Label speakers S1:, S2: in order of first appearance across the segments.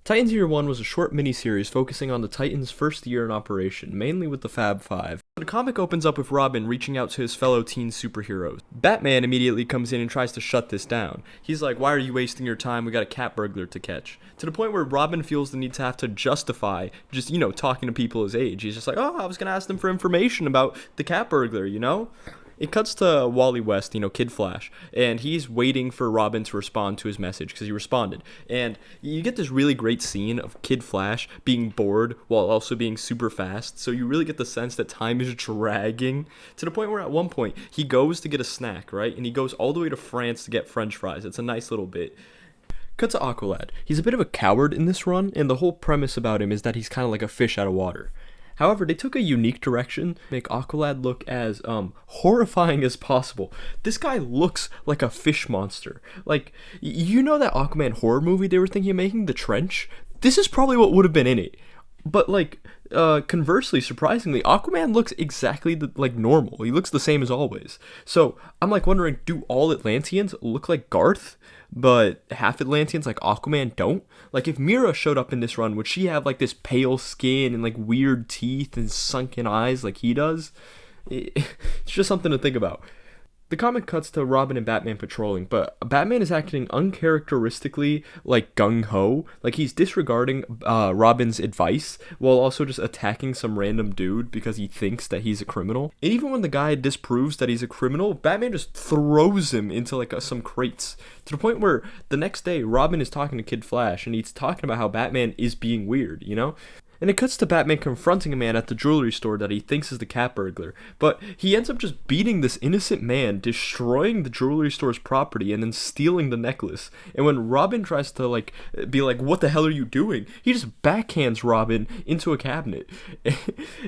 S1: Titans Year 1 was a short miniseries focusing on the Titans' first year in operation, mainly with the Fab Five. The comic opens up with Robin reaching out to his fellow teen superheroes. Batman immediately comes in and tries to shut this down. He's like, "Why are you wasting your time? We got a cat burglar to catch." To the point where Robin feels the need to have to justify just, talking to people his age. He's just like, "Oh, I was gonna ask them for information about the cat burglar, It cuts to Wally West, Kid Flash, and he's waiting for Robin to respond to his message because he responded. And you get this really great scene of Kid Flash being bored while also being super fast, so you really get the sense that time is dragging to the point where at one point he goes to get a snack, right? And he goes all the way to France to get French fries. It's a nice little bit. Cut to Aqualad. He's a bit of a coward in this run, and the whole premise about him is that he's kind of like a fish out of water. However, they took a unique direction to make Aqualad look as horrifying as possible. This guy looks like a fish monster. Like, that Aquaman horror movie they were thinking of making, The Trench? This is probably what would have been in it. But, conversely, surprisingly, Aquaman looks exactly like normal. He looks the same as always. So, I'm wondering, do all Atlanteans look like Garth? But half Atlanteans like Aquaman don't? If Mira showed up in this run, would she have this pale skin and weird teeth and sunken eyes like he does? It's just something to think about. The comic cuts to Robin and Batman patrolling, but Batman is acting uncharacteristically gung-ho. He's disregarding Robin's advice while also just attacking some random dude because he thinks that he's a criminal. And even when the guy disproves that he's a criminal, Batman just throws him into some crates. To the point where the next day, Robin is talking to Kid Flash and he's talking about how Batman is being weird, And it cuts to Batman confronting a man at the jewelry store that he thinks is the cat burglar. But he ends up just beating this innocent man, destroying the jewelry store's property, and then stealing the necklace. And when Robin tries to, be like, "What the hell are you doing?" he just backhands Robin into a cabinet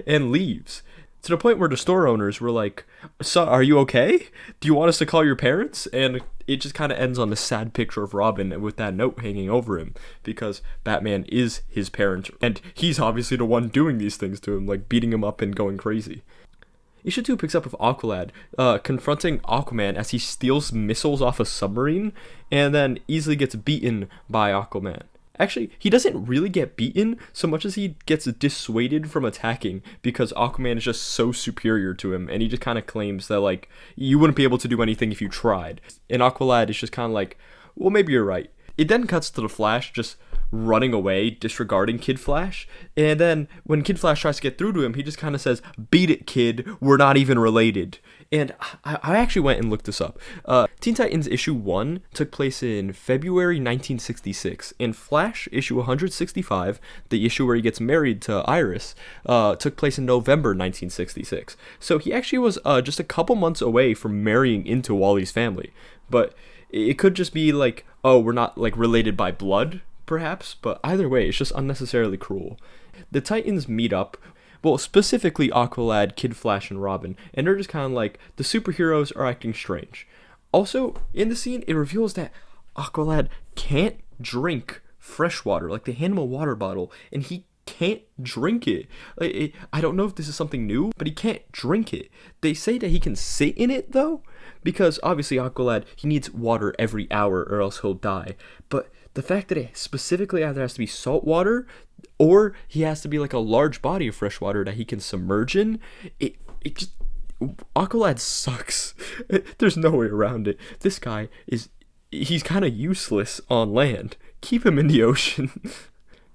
S1: and leaves. To the point where the store owners were like, "So, are you okay? Do you want us to call your parents?" And it just kind of ends on this sad picture of Robin with that note hanging over him, because Batman is his parent, and he's obviously the one doing these things to him, beating him up and going crazy. Issue 2 picks up with Aqualad confronting Aquaman as he steals missiles off a submarine, and then easily gets beaten by Aquaman. Actually, he doesn't really get beaten so much as he gets dissuaded from attacking because Aquaman is just so superior to him, and he just kind of claims that, you wouldn't be able to do anything if you tried. And Aqualad is just kind of like, "Well, maybe you're right." It then cuts to the Flash just running away, disregarding Kid Flash, and then when Kid Flash tries to get through to him, he just kind of says, "Beat it, kid, we're not even related." And I actually went and looked this up. Teen Titans issue 1 took place in February 1966, and Flash issue 165, the issue where he gets married to Iris, took place in November 1966. So he actually was just a couple months away from marrying into Wally's family. But it could just be we're not related by blood, perhaps, but either way, it's just unnecessarily cruel. The Titans meet up, well, specifically Aqualad, Kid Flash, and Robin, and they're just kind of like, the superheroes are acting strange. Also, in the scene, it reveals that Aqualad can't drink fresh water, they hand him a water bottle, and he can't drink it. I don't know if this is something new, but he can't drink it. They say that he can sit in it, though, because obviously Aqualad, he needs water every hour or else he'll die. But the fact that it specifically either has to be salt water or he has to be a large body of fresh water that he can submerge in, it just, Aqualad sucks. There's no way around it. This guy he's kind of useless on land. Keep him in the ocean.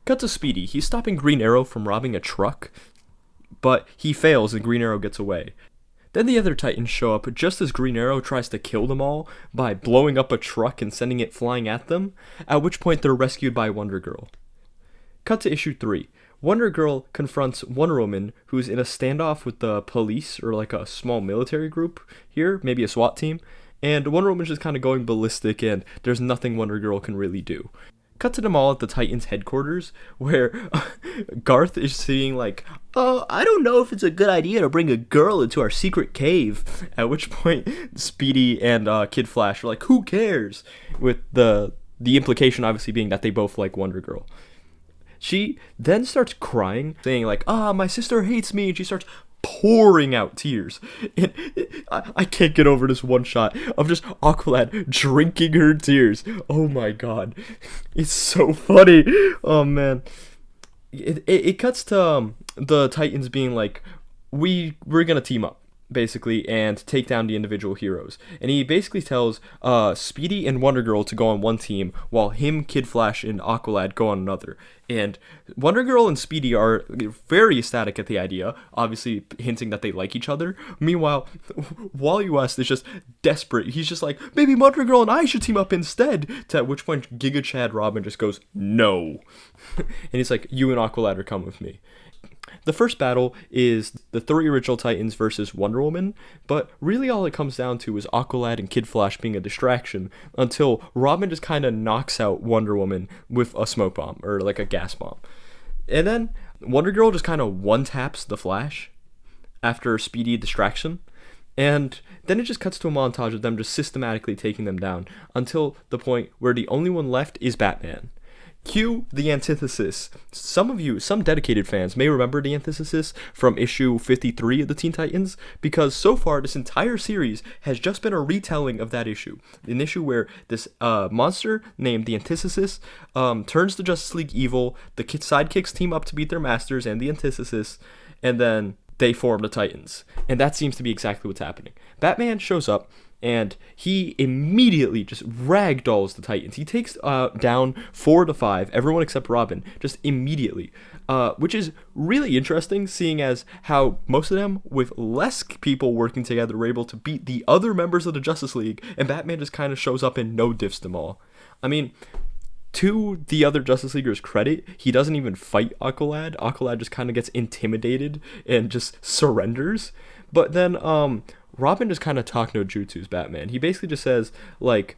S1: Cut to Speedy. He's stopping Green Arrow from robbing a truck, but he fails and Green Arrow gets away. Then the other Titans show up just as Green Arrow tries to kill them all by blowing up a truck and sending it flying at them, at which point they're rescued by Wonder Girl. Cut to issue 3. Wonder Girl confronts Wonder Woman, who's in a standoff with the police, or a small military group here, maybe a SWAT team, and Wonder Woman's just kind of going ballistic, and there's nothing Wonder Girl can really do. Cut to them all at the Titans headquarters, where Garth is seeing "Oh, I don't know if it's a good idea to bring a girl into our secret cave." At which point, Speedy and Kid Flash are like, "Who cares?" With the implication obviously being that they both like Wonder Girl. She then starts crying, saying my sister hates me, and she starts pouring out tears. And I can't get over this one shot of just Aqualad drinking her tears. Oh my god. It's so funny. Oh man. It cuts to the Titans being like, we're gonna team up, basically, and take down the individual heroes. And he basically tells Speedy and Wonder Girl to go on one team, while him, Kid Flash, and Aqualad go on another. And Wonder Girl and Speedy are very ecstatic at the idea, obviously hinting that they like each other. Meanwhile, Wally West is just desperate. He's just like, maybe Wonder Girl and I should team up instead. To which point Giga Chad Robin just goes, no. And he's like, you and Aqualad are coming with me. The first battle is the 3 original Titans versus Wonder Woman, but really all it comes down to is Aqualad and Kid Flash being a distraction until Robin just kind of knocks out Wonder Woman with a smoke bomb, or like a gas bomb. And then Wonder Girl just kind of one-taps the Flash after Speedy distraction, and then it just cuts to a montage of them just systematically taking them down until the point where the only one left is Batman. Cue the antithesis. Some dedicated fans may remember the antithesis from issue 53 of the Teen Titans, because so far this entire series has just been a retelling of that issue. An issue where this monster named the antithesis turns the Justice League evil, the sidekicks team up to beat their masters and the antithesis, and then they form the Titans. And that seems to be exactly what's happening. Batman shows up, and he immediately just ragdolls the Titans. He takes down 4 to 5, everyone except Robin, just immediately. Which is really interesting, seeing as how most of them, with less people working together, were able to beat the other members of the Justice League, and Batman just kind of shows up and no-diffs them all. I mean, to the other Justice Leaguers' credit, he doesn't even fight Aqualad. Aqualad just kind of gets intimidated and just surrenders. But then, Robin just kind of talk no jutsus Batman. He basically just says, like,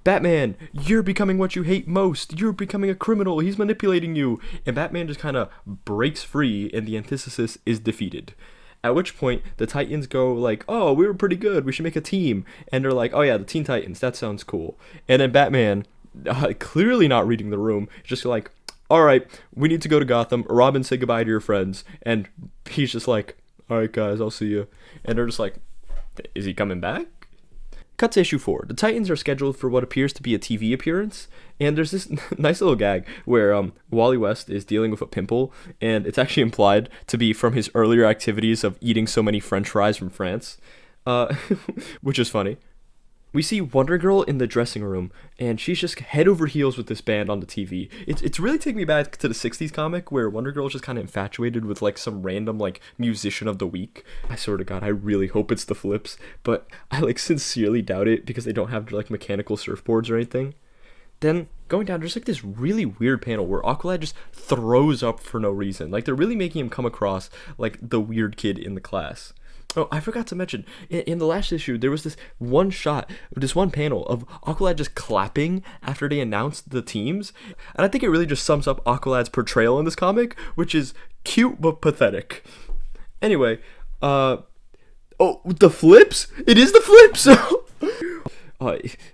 S1: Batman, you're becoming what you hate most. You're becoming a criminal. He's manipulating you. And Batman just kind of breaks free, and the antithesis is defeated. At which point, the Titans go like, oh, we were pretty good. We should make a team. And they're like, oh yeah, the Teen Titans. That sounds cool. And then Batman, clearly not reading the room, just like, all right, we need to go to Gotham. Robin, say goodbye to your friends. And he's just like, all right, guys, I'll see you. And they're just like, is he coming back? Cut to issue 4. The Titans are scheduled for what appears to be a TV appearance, and there's this nice little gag where Wally West is dealing with a pimple, and it's actually implied to be from his earlier activities of eating so many French fries from France, which is funny. We see Wonder Girl in the dressing room, and she's just head over heels with this band on the TV. It's really taking me back to the 60s comic, where Wonder Girl's just kind of infatuated with, like, some random, like, musician of the week. I swear to God, I really hope it's the Flips, but I, like, sincerely doubt it, because they don't have, like, mechanical surfboards or anything. Then, going down, there's, like, this really weird panel where Aqualad just throws up for no reason. Like, they're really making him come across like the weird kid in the class. Oh, I forgot to mention, in the last issue, there was this one panel of Aqualad just clapping after they announced the teams. And I think it really just sums up Aqualad's portrayal in this comic, which is cute but pathetic. Anyway, oh, the Flips? It is the Flips!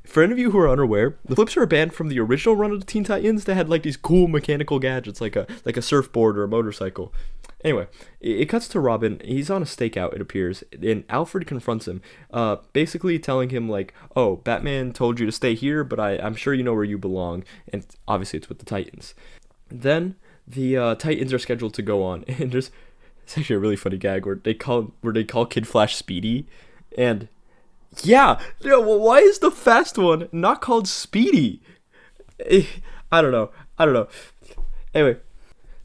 S1: For any of you who are unaware, the Flips are a band from the original run of the Teen Titans that had, like, these cool mechanical gadgets, like a surfboard or a motorcycle. Anyway, it cuts to Robin. He's on a stakeout, it appears, and Alfred confronts him, basically telling him, like, oh, Batman told you to stay here, but I'm sure you know where you belong, and obviously it's with the Titans. Then the Titans are scheduled to go on, and it's actually a really funny gag where they call Kid Flash Speedy, and yeah, why is the fast one not called Speedy? I don't know. Anyway.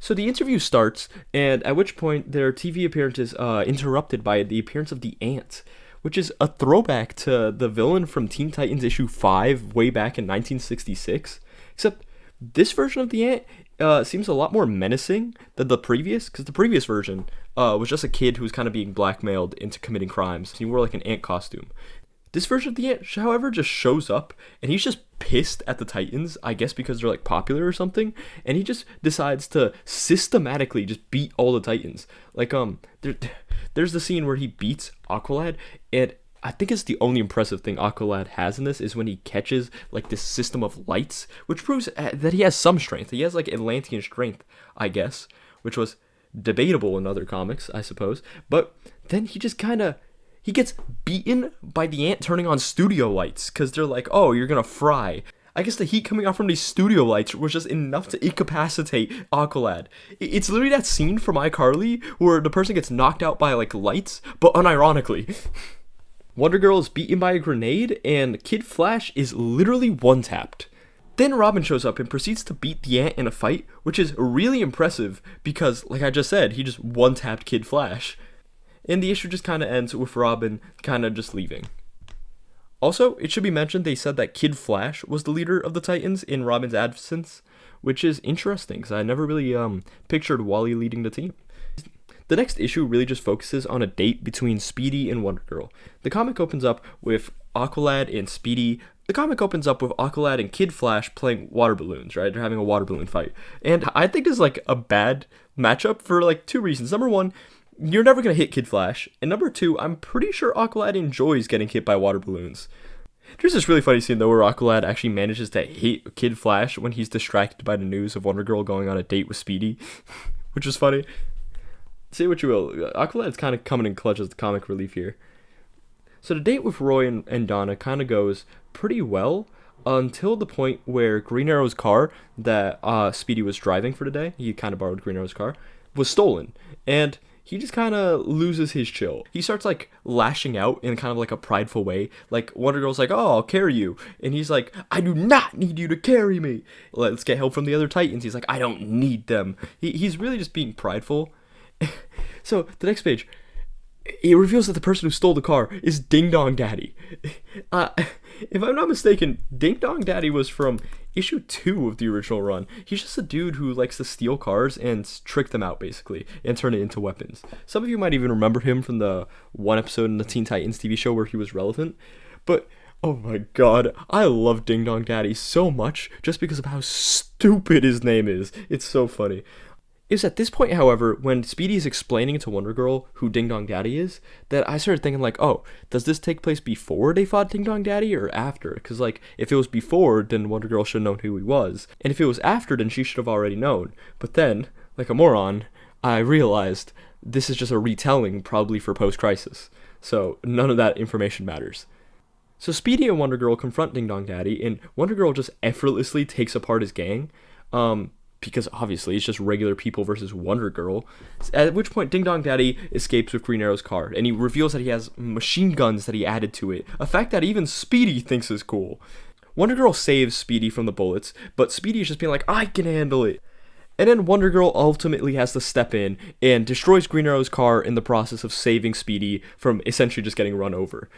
S1: So the interview starts, and at which point their TV appearance is interrupted by the appearance of the Ant, which is a throwback to the villain from Teen Titans issue 5 way back in 1966, except this version of the Ant seems a lot more menacing than the previous, because the previous version was just a kid who was kind of being blackmailed into committing crimes. He wore like an ant costume. This version of the Ant, however, just shows up, and he's just pissed at the Titans, I guess because they're, like, popular or something, and he just decides to systematically just beat all the Titans. Like, there's the scene where he beats Aqualad, and I think it's the only impressive thing Aqualad has in this is when he catches, like, this system of lights, which proves that he has some strength. He has, like, Atlantean strength, I guess, which was debatable in other comics, I suppose. But then he just he gets beaten by the ant turning on studio lights because they're like, oh, you're gonna fry. I guess the heat coming out from these studio lights was just enough to incapacitate Aqualad. It's literally that scene from iCarly where the person gets knocked out by like lights, but unironically. Wonder Girl is beaten by a grenade, and Kid Flash is literally one-tapped. Then Robin shows up and proceeds to beat the ant in a fight, which is really impressive because, like I just said, he just one-tapped Kid Flash. And the issue just kind of ends with Robin kind of just leaving. Also, it should be mentioned they said that Kid Flash was the leader of the Titans in Robin's absence, which is interesting because I never really pictured Wally leading the team. The next issue really just focuses on a date between Speedy and Wonder Girl. The comic opens up with Aqualad and Speedy. The comic opens up with Aqualad and Kid Flash playing water balloons, right? They're having a water balloon fight. And I think this is like a bad matchup for like two reasons. Number one, you're never going to hit Kid Flash. And number two, I'm pretty sure Aqualad enjoys getting hit by water balloons. There's this really funny scene though where Aqualad actually manages to hit Kid Flash when he's distracted by the news of Wonder Girl going on a date with Speedy, which is funny. Say what you will, Aqualad's kind of coming in clutch as the comic relief here. So the date with Roy and Donna kind of goes pretty well until the point where Green Arrow's car that Speedy was driving for the day, he kind of borrowed Green Arrow's car, was stolen. And he just kind of loses his chill. He starts like lashing out in kind of like a prideful way. Like Wonder Girl's like, oh, I'll carry you. And he's like, I do not need you to carry me. Let's get help from the other Titans. He's like, I don't need them. He's really just being prideful. So, the next page, it reveals that the person who stole the car is Ding Dong Daddy. If I'm not mistaken, Ding Dong Daddy was from issue 2 of the original run. He's just a dude who likes to steal cars and trick them out, basically, and turn it into weapons. Some of you might even remember him from the one episode in the Teen Titans TV show where he was relevant. But, oh my god, I love Ding Dong Daddy so much just because of how stupid his name is. It's so funny. It's at this point, however, when Speedy is explaining to Wonder Girl who Ding Dong Daddy is, that I started thinking like, oh, does this take place before they fought Ding Dong Daddy or after? Because like, if it was before, then Wonder Girl should have known who he was. And if it was after, then she should have already known. But then, like a moron, I realized this is just a retelling probably for post-crisis. So none of that information matters. So Speedy and Wonder Girl confront Ding Dong Daddy, and Wonder Girl just effortlessly takes apart his gang. Because obviously it's just regular people versus Wonder Girl. At which point Ding Dong Daddy escapes with Green Arrow's car, and he reveals that he has machine guns that he added to it, a fact that even Speedy thinks is cool. Wonder Girl saves Speedy from the bullets, but Speedy is just being like, I can handle it. And then Wonder Girl ultimately has to step in and destroys Green Arrow's car in the process of saving Speedy from essentially just getting run over.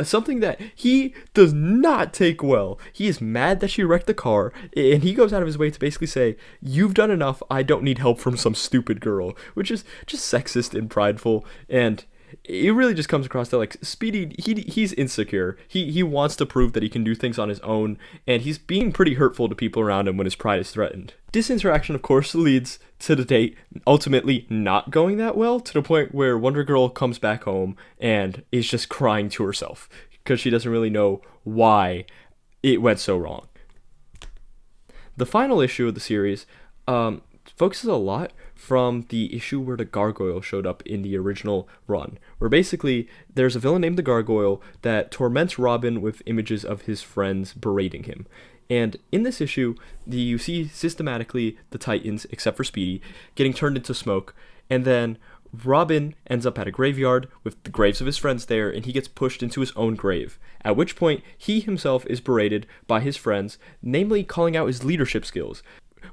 S1: Something that he does not take well. He is mad that she wrecked the car, and he goes out of his way to basically say, you've done enough, I don't need help from some stupid girl, which is just sexist and prideful, and it really just comes across that like Speedy, he's insecure. He wants to prove that he can do things on his own, and he's being pretty hurtful to people around him when his pride is threatened. This interaction, of course, leads to the date ultimately not going that well, to the point where Wonder Girl comes back home and is just crying to herself because she doesn't really know why it went so wrong. The final issue of the series focuses a lot from the issue where the Gargoyle showed up in the original run, where basically there's a villain named the Gargoyle that torments Robin with images of his friends berating him. And in this issue, you see systematically the Titans, except for Speedy, getting turned into smoke, and then Robin ends up at a graveyard with the graves of his friends there, and he gets pushed into his own grave, at which point he himself is berated by his friends, namely calling out his leadership skills,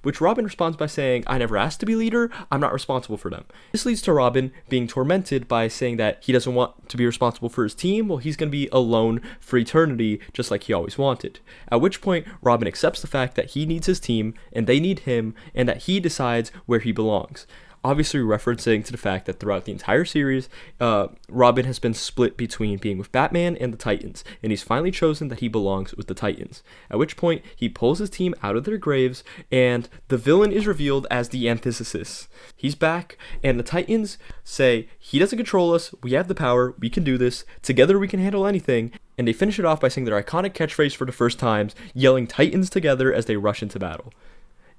S1: which Robin responds by saying, I never asked to be leader, I'm not responsible for them. This leads to Robin being tormented by saying that he doesn't want to be responsible for his team, well, he's going to be alone for eternity, just like he always wanted. At which point, Robin accepts the fact that he needs his team, and they need him, and that he decides where he belongs. Obviously referencing to the fact that throughout the entire series, Robin has been split between being with Batman and the Titans, and he's finally chosen that he belongs with the Titans. At which point, he pulls his team out of their graves, and the villain is revealed as the Antithesis. He's back, and the Titans say, he doesn't control us, we have the power, we can do this, together we can handle anything, and they finish it off by saying their iconic catchphrase for the first time, yelling Titans together as they rush into battle.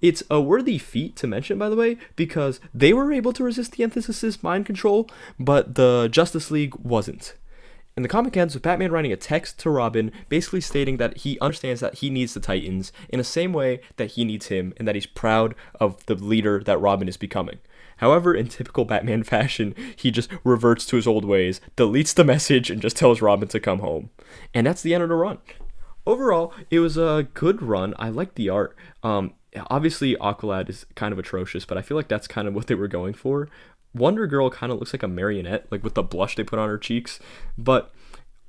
S1: It's a worthy feat to mention, by the way, because they were able to resist the Antithesis mind control, but the Justice League wasn't. And the comic ends with Batman writing a text to Robin, basically stating that he understands that he needs the Titans in the same way that he needs him, and that he's proud of the leader that Robin is becoming. However, in typical Batman fashion, he just reverts to his old ways, deletes the message, and just tells Robin to come home. And that's the end of the run. Overall, it was a good run. I like the art. Obviously, Aqualad is kind of atrocious, but I feel like that's kind of what they were going for. Wonder Girl kind of looks like a marionette, like with the blush they put on her cheeks. But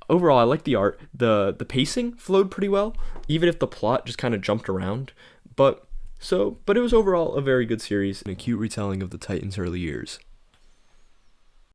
S1: overall, I like the art. The pacing flowed pretty well, even if the plot just kind of jumped around. But it was overall a very good series and a cute retelling of the Titans' early years.